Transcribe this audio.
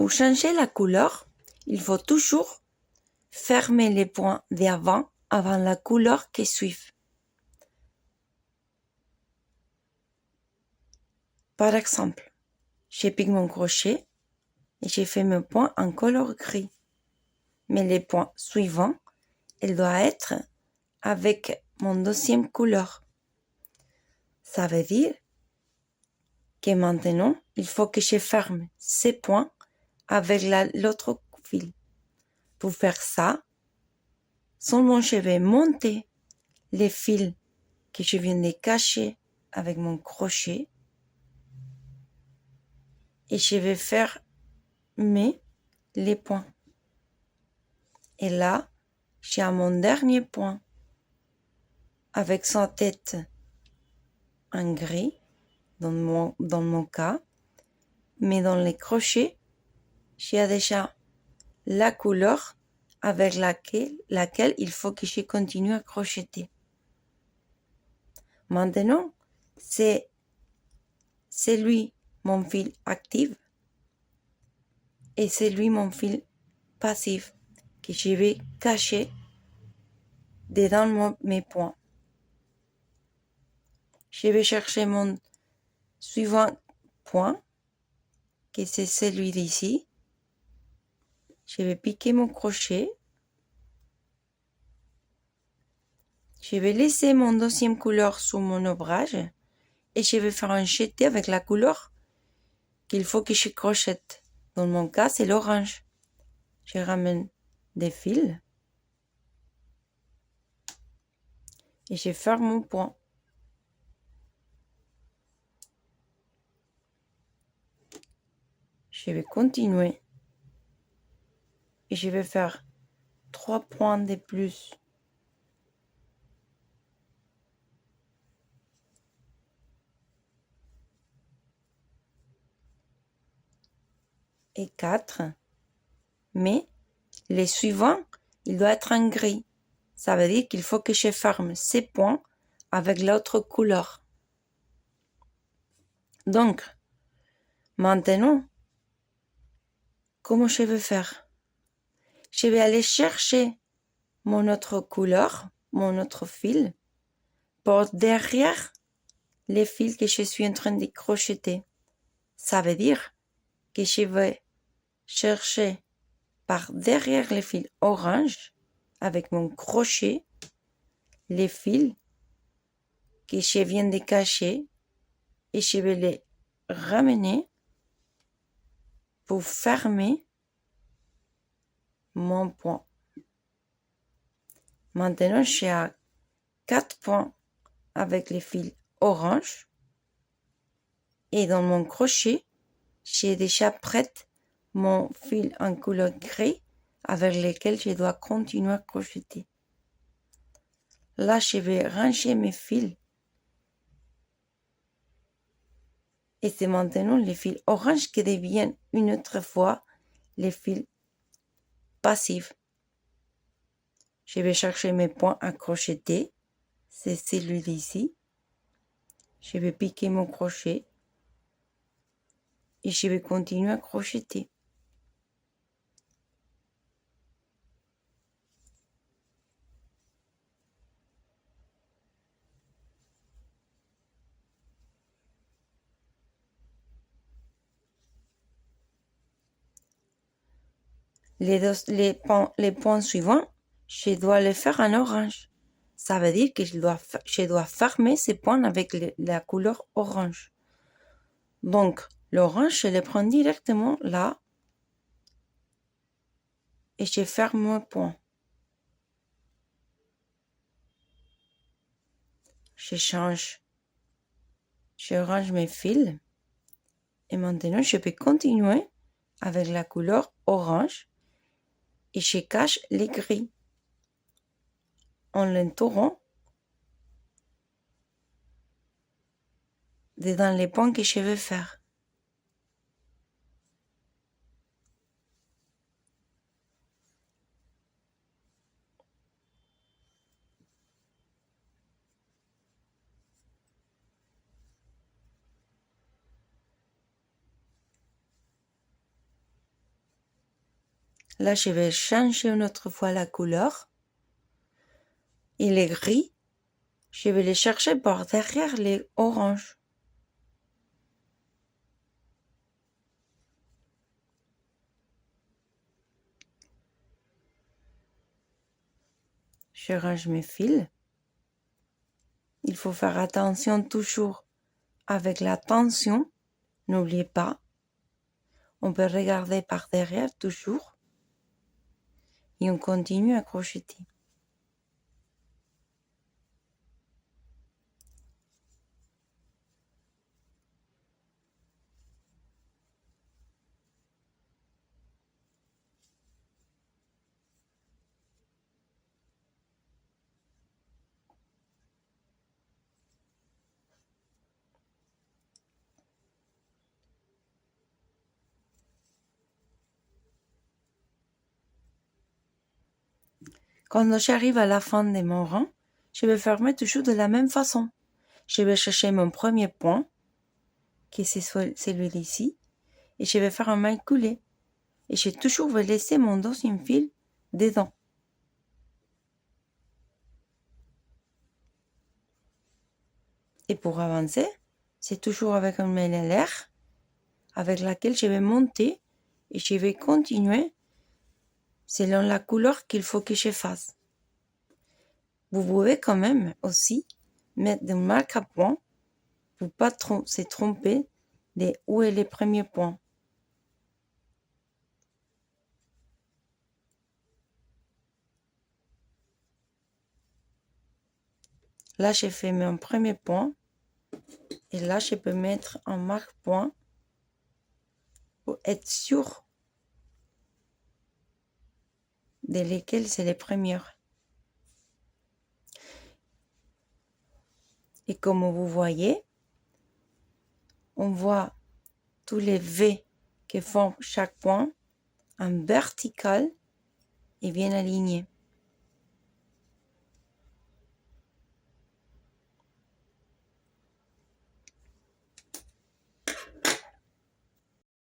Pour changer la couleur, il faut toujours fermer les points d'avant avant la couleur qui suit. Par exemple, je pique mon crochet et j'ai fait mes points en couleur gris. Mais les points suivants, ils doivent être avec mon deuxième couleur. Ça veut dire que maintenant, il faut que je ferme ces points avec l'autre fil. Pour faire ça, seulement je vais monter les fils que je viens de cacher avec mon crochet et je vais fermer les points. Et là, j'ai mon dernier point avec sa tête en gris dans mon cas, mais dans les crochets, j'ai déjà la couleur avec laquelle il faut que je continue à crocheter. Maintenant, c'est lui mon fil actif et c'est lui mon fil passif que je vais cacher dedans mes points. Je vais chercher mon suivant point, que c'est celui d'ici. Je vais piquer mon crochet. Je vais laisser mon deuxième couleur sous mon ouvrage et je vais faire un jeté avec la couleur qu'il faut que je crochette. Dans mon cas, c'est l'orange. Je ramène des fils et je ferme mon point. Je vais continuer et je vais faire 3 points de plus. Et 4. Mais les suivants, il doit être en gris. Ça veut dire qu'il faut que je ferme ces points avec l'autre couleur. Donc, maintenant, comment je vais faire? Je vais aller chercher mon autre couleur, mon autre fil, pour derrière les fils que je suis en train de crocheter. Ça veut dire que je vais chercher par derrière les fils orange avec mon crochet les fils que je viens de cacher et je vais les ramener pour fermer mon point. Maintenant, je suis à 4 points avec les fils orange et dans mon crochet, j'ai déjà prêt mon fil en couleur gris avec lequel je dois continuer à crocheter. Là, je vais ranger mes fils et c'est maintenant les fils orange qui deviennent une autre fois les fils passifs. Je vais chercher mes points à crocheter. C'est celui-ci. Je vais piquer mon crochet et je vais continuer à crocheter. Les points suivants, je dois les faire en orange. Ça veut dire que je dois fermer ces points avec la couleur orange. Donc, l'orange, je le prends directement là et je ferme mon point. Je range mes fils et maintenant je peux continuer avec la couleur orange et je cache les gris en l'entourant dans les points que je veux faire. Là, je vais changer une autre fois la couleur. Et les gris, je vais les chercher par derrière les oranges. Je range mes fils. Il faut faire attention toujours avec la tension. N'oubliez pas, on peut regarder par derrière toujours. Et on continue à crocheter. Quand j'arrive à la fin de mon rang, je vais fermer toujours de la même façon. Je vais chercher mon premier point, qui c'est celui-ci, et je vais faire un maille coulé. Et je toujours vais laisser mon deuxième fil dedans. Et pour avancer, c'est toujours avec un maille à l'air, avec laquelle je vais monter et je vais continuer selon la couleur qu'il faut que je fasse. Vous pouvez quand même aussi mettre des marques à points pour ne pas se tromper de où est le premier point. Là, j'ai fait mon premier point et là, je peux mettre un marque-point pour être sûr de lesquels c'est les premières. Et comme vous voyez, on voit tous les V que font chaque point en vertical et bien alignés.